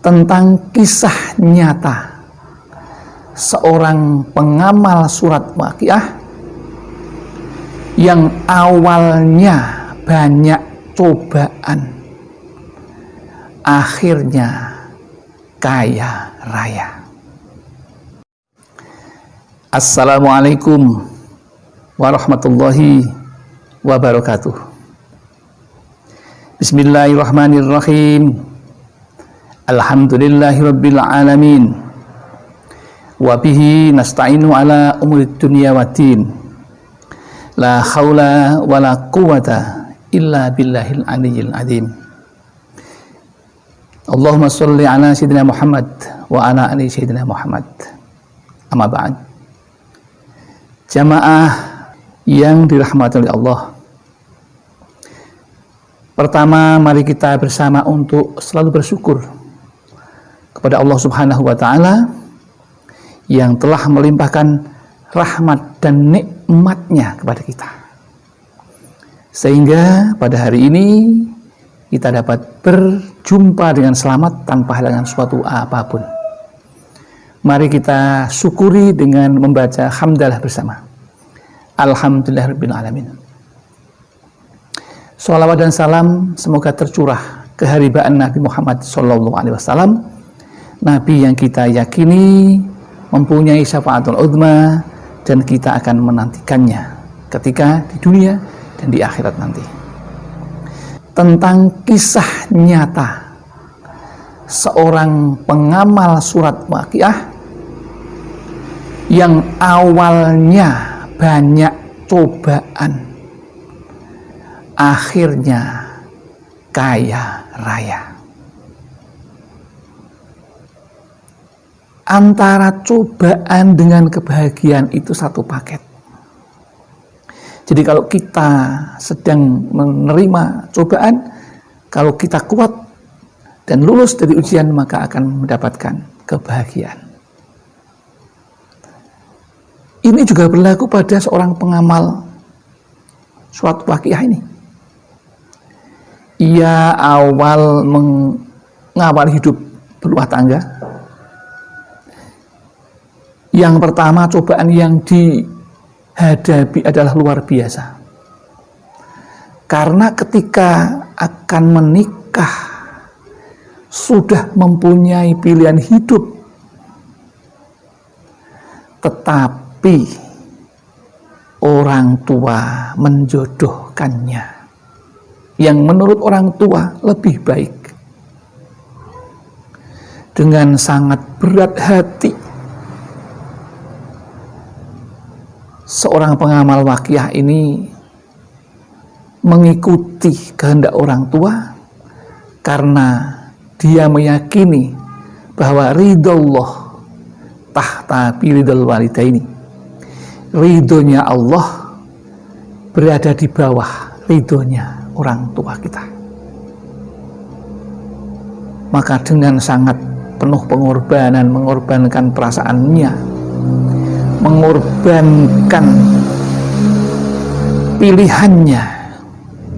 tentang kisah nyata seorang pengamal surat Waqiah yang awalnya banyak cobaan, akhirnya kaya raya. Assalamualaikum warahmatullahi wabarakatuh. Bismillahirrahmanirrahim. Alhamdulillahirabbil alamin. Wa bihi nasta'inu ala umurid dunya waddin. La haula wala quwata illa billahil aliyyil azim. Allahumma sholli ala sayyidina Muhammad wa ala ali sayyidina Muhammad. Amma ba'd. Jamaah yang dirahmati oleh Allah, pertama mari kita bersama untuk selalu bersyukur kepada Allah Subhanahu wa Ta'ala yang telah melimpahkan rahmat dan nikmatnya kepada kita, sehingga pada hari ini kita dapat berjumpa dengan selamat tanpa halangan suatu apapun. Mari kita syukuri dengan membaca hamdalah bersama. Alhamdulillahirabbil alamin. Shalawat dan salam semoga tercurah keharibaan Nabi Muhammad SAW, Nabi yang kita yakini mempunyai syafaatul uzma dan kita akan menantikannya ketika di dunia dan di akhirat nanti. Tentang kisah nyata seorang pengamal surat Waqiah yang awalnya banyak cobaan, akhirnya kaya raya. Antara cobaan dengan kebahagiaan itu satu paket. Jadi kalau kita sedang menerima cobaan, kalau kita kuat dan lulus dari ujian, maka akan mendapatkan kebahagiaan. Ini juga berlaku pada seorang pengamal surat Waqiah ini. Ia awal mengawal hidup berumah tangga. Yang pertama, cobaan yang dihadapi adalah luar biasa. Karena ketika akan menikah, sudah mempunyai pilihan hidup, tetapi orang tua menjodohkannya yang menurut orang tua lebih baik. Dengan sangat berat hati, seorang pengamal Waqiah ini mengikuti kehendak orang tua karena dia meyakini bahwa ridhollah tahta biridhol walidaini. Ridhonya Allah berada di bawah ridhonya orang tua kita. Maka dengan sangat penuh pengorbanan, mengorbankan perasaannya, mengorbankan pilihannya,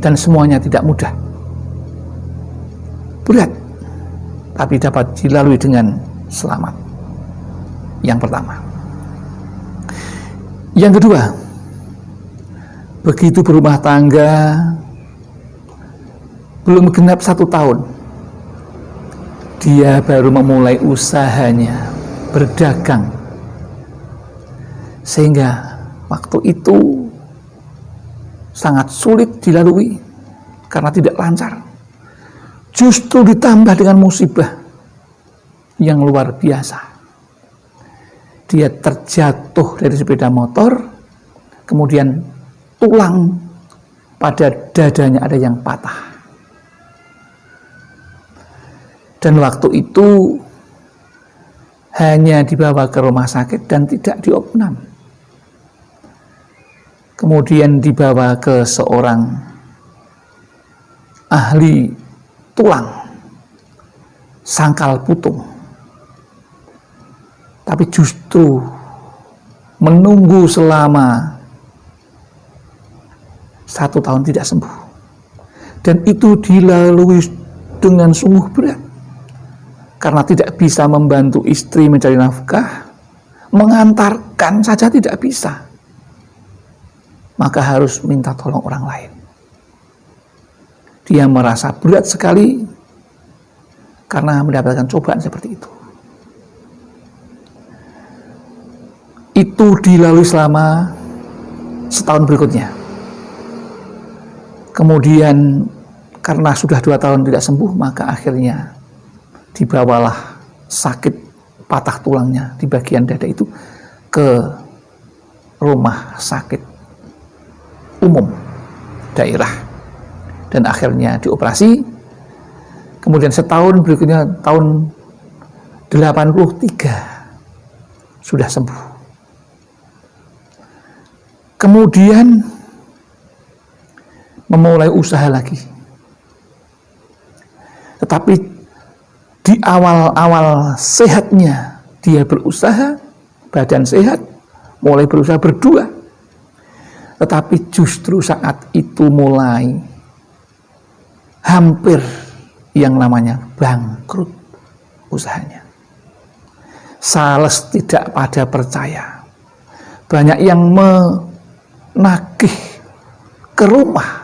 dan semuanya tidak mudah, berat, tapi dapat dilalui dengan selamat. Yang pertama. Yang kedua, begitu berumah tangga belum genap 1 tahun, dia baru memulai usahanya berdagang. Sehingga waktu itu sangat sulit dilalui karena tidak lancar. Justru ditambah dengan musibah yang luar biasa. Dia terjatuh dari sepeda motor, kemudian tulang pada dadanya ada yang patah. Dan waktu itu hanya dibawa ke rumah sakit dan tidak diopnam. Kemudian dibawa ke seorang ahli tulang, sangkal putung. Tapi justru menunggu selama 1 tahun tidak sembuh. Dan itu dilalui dengan sungguh berat. karena tidak bisa membantu istri mencari nafkah, mengantarkan saja tidak bisa, maka harus minta tolong orang lain. Dia merasa berat sekali karena mendapatkan cobaan seperti itu. Itu dilalui selama setahun berikutnya. Kemudian karena sudah 2 tahun tidak sembuh, maka akhirnya dibawalah sakit patah tulangnya di bagian dada itu ke rumah sakit umum daerah, dan akhirnya dioperasi. Kemudian setahun berikutnya, tahun 83 sudah sembuh. Kemudian memulai usaha lagi, tetapi di awal-awal sehatnya dia berusaha, badan sehat, mulai berusaha berdua. Tetapi justru saat itu mulai hampir yang namanya bangkrut usahanya. Sales tidak pada percaya. Banyak yang menagih ke rumah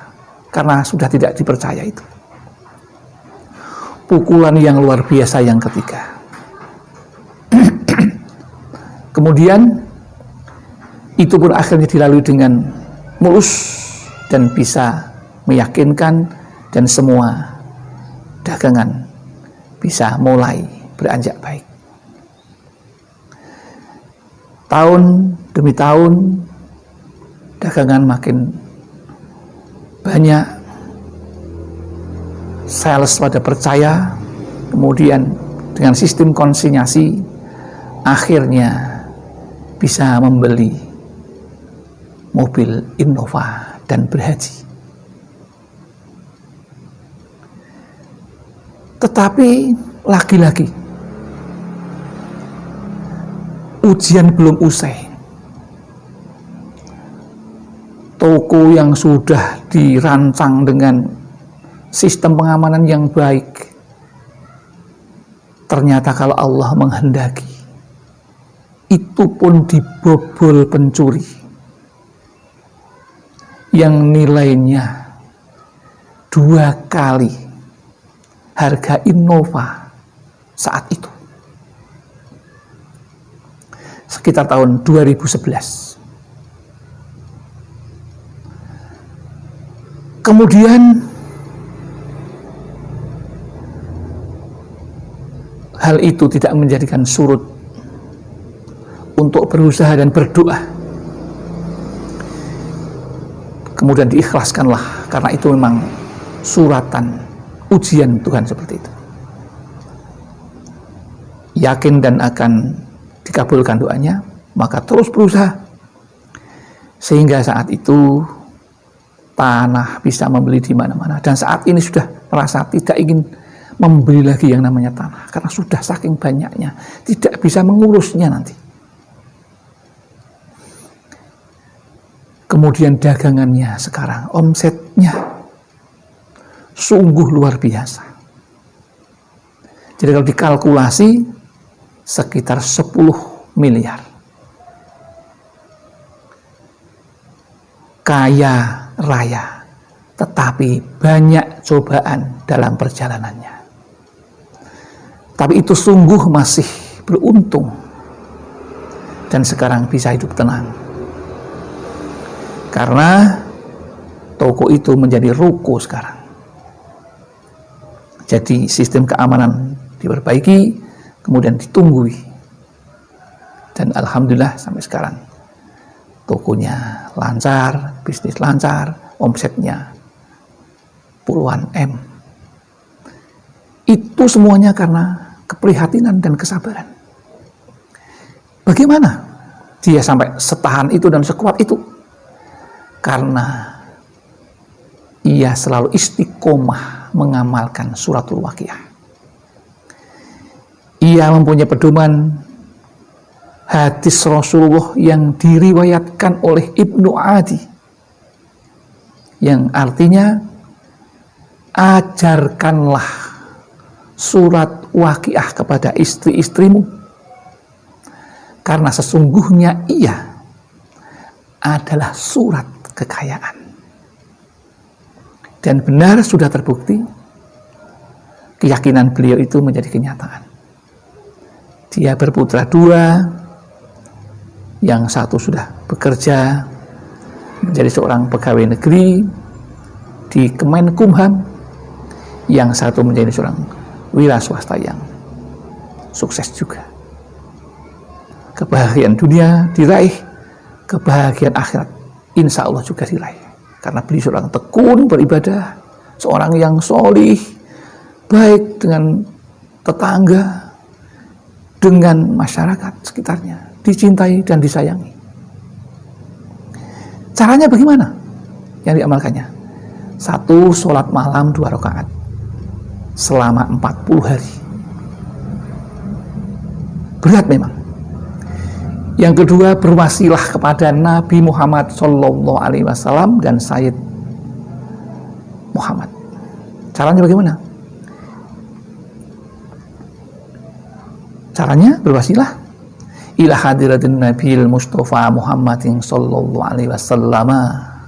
karena sudah tidak dipercaya itu. Pukulan yang luar biasa yang ketiga. Kemudian itu pun akhirnya dilalui dengan mulus dan bisa meyakinkan, dan semua dagangan bisa mulai beranjak baik. Tahun demi tahun dagangan makin banyak, sales pada percaya, kemudian dengan sistem konsinyasi akhirnya bisa membeli mobil Innova dan berhaji. Tetapi lagi-lagi ujian belum usai. Toko yang sudah dirancang dengan sistem pengamanan yang baik, ternyata kalau Allah menghendaki, itu pun dibobol pencuri yang nilainya 2 kali harga Innova saat itu, sekitar tahun 2011. Kemudian hal itu tidak menjadikan surut untuk berusaha dan berdoa. Kemudian diikhlaskanlah, karena itu memang suratan ujian Tuhan seperti itu. Yakin dan akan dikabulkan doanya, maka terus berusaha. Sehingga saat itu tanah bisa membeli di mana-mana, dan saat ini sudah merasa tidak ingin membeli lagi yang namanya tanah, karena sudah saking banyaknya, tidak bisa mengurusnya nanti. Kemudian dagangannya sekarang, omsetnya sungguh luar biasa. Jadi kalau dikalkulasi sekitar 10 miliar. Kaya raya, tetapi banyak cobaan dalam perjalanannya. Tapi itu sungguh masih beruntung, dan sekarang bisa hidup tenang. Karena toko itu menjadi ruko sekarang. Jadi sistem keamanan diperbaiki, kemudian ditunggui. Dan alhamdulillah sampai sekarang tokonya lancar, bisnis lancar, omsetnya puluhan M. Itu semuanya karena keprihatinan dan kesabaran. Bagaimana dia sampai setahan itu dan sekuat itu? Karena ia selalu istiqomah mengamalkan suratul Waqiah. Ia mempunyai pedoman hadis Rasulullah yang diriwayatkan oleh Ibnu Adi, yang artinya ajarkanlah surat Waqiah kepada istri-istrimu, karena sesungguhnya ia adalah surat kekayaan. Dan benar sudah terbukti keyakinan beliau itu menjadi kenyataan. Dia berputra dua, yang satu sudah bekerja menjadi seorang pegawai negeri di Kemenkumham, yang satu menjadi seorang wira swasta yang sukses juga. Kebahagiaan dunia diraih, kebahagiaan akhirat insya Allah juga diraih. Karena beliau seorang tekun beribadah, seorang yang solih, baik dengan tetangga, dengan masyarakat sekitarnya, dicintai dan disayangi. Caranya bagaimana yang diamalkannya? 1, sholat malam 2 rakaat selama 40 hari. Berat memang. Yang kedua, berwasilah kepada Nabi Muhammad SAW dan Sayyid Muhammad. Caranya bagaimana? Caranya berwasilah ila hadiratin Nabil Mustafa Muhammadin SAW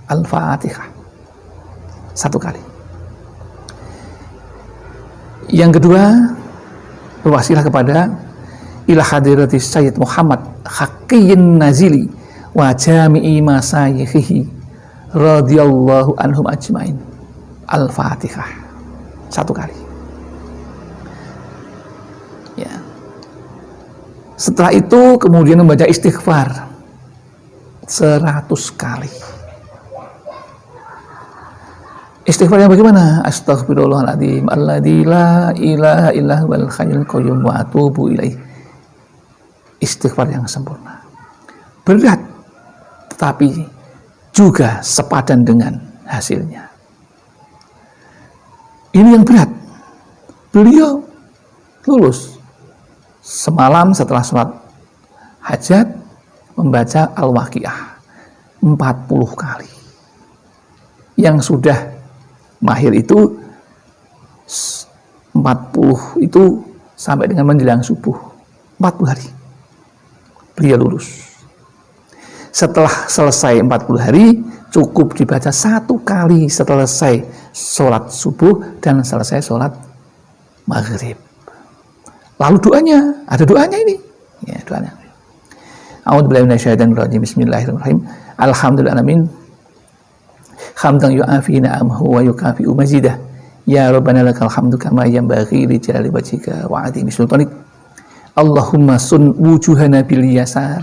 Al-Fatihah 1 kali. Yang kedua, berwasilah kepada ila hadirati Sayyid Muhammad Haqiyin Nazili wa jami'i masayikhihi radhiyallahu anhum ajmain Al-Fatihah 1 kali. Ya. Setelah itu kemudian membaca istighfar 100 kali. Istighfar yang bagaimana? Astaghfirullahaladzim alladzi la ilaha illa huwal hayyul qayyum wa atubu ilaih. Istighfar yang sempurna. Berat, tetapi juga sepadan dengan hasilnya. Ini yang berat. Beliau lulus semalam setelah sholat hajat membaca Al-Waqiah 40 kali. Yang sudah mahir itu 40 itu sampai dengan menjelang subuh 40 hari beliau lulus. Setelah selesai 40 hari cukup dibaca 1 kali selesai sholat subuh dan selesai sholat maghrib. Lalu doanya, ada doanya ini ya, doanya. A'udzubillahi minasyaitonir rajim. Bismillahirrahmanirrahim. Alhamdulillahirabbil alamin. Hamdan yu'afi na'amahu wa yukafi'u mazidah. Ya Rabbana lakal hamdu kama yanbaghi li jalali wajhika wa 'azimi sultanik. Allahumma sun wujuhana bil yasar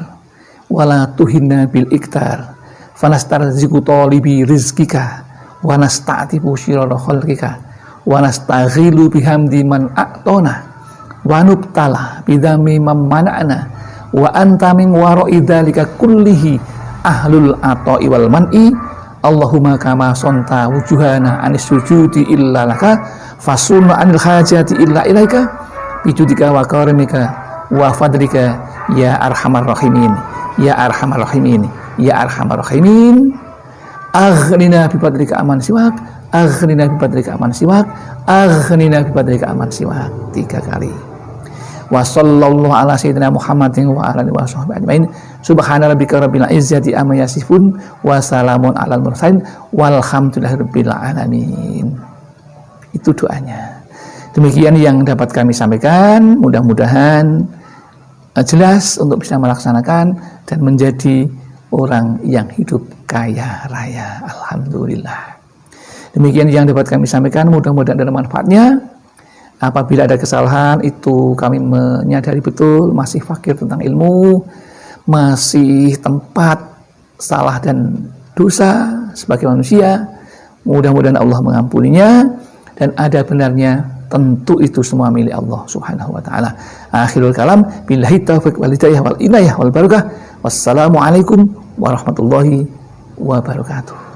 wa la tuhinna bil iktar. Fanastarziqu talibi rizqika wa nasta'tibu syirara khalqika wa nastaghilu bihamdi man a'tona wa nubtala bidami man mana'na wa anta min wara'i dzalika kullihi ahlul ata'i wal man'i. Allahumma kama sonta wujuhana anis sujudi illa laka fasunna anil hajati illa ilaika bijudika wa karimika wa fadlika ya arhamar rahimin ya arhamar rahimin ya arhamar rahimin. Aghnina bi fadlika aman siwak, aghnina bi fadlika aman siwak, aghnina bi fadlika aman siwak 3 kali. Wa sallallahu ala sayyidina Muhammadin wa ala alihi washabbihi ajmain. Subhana rabbika rabbil izzati amma yasifun wa salamun alal mursalin walhamdulillahi rabbil alamin. Itu doanya. Demikian yang dapat kami sampaikan, mudah-mudahan jelas untuk bisa melaksanakan dan menjadi orang yang hidup kaya raya. Alhamdulillah. Demikian yang dapat kami sampaikan, mudah-mudahan ada manfaatnya. Apabila ada kesalahan itu kami menyadari betul masih fakir tentang ilmu, masih tempat salah dan dosa sebagai manusia. Mudah-mudahan Allah mengampuninya, dan ada benarnya tentu itu semua milik Allah Subhanahu wa taala. Akhirul kalam, billahi taufiq wal hidayah wal inayah wal barakah. Wassalamualaikum warahmatullahi wabarakatuh.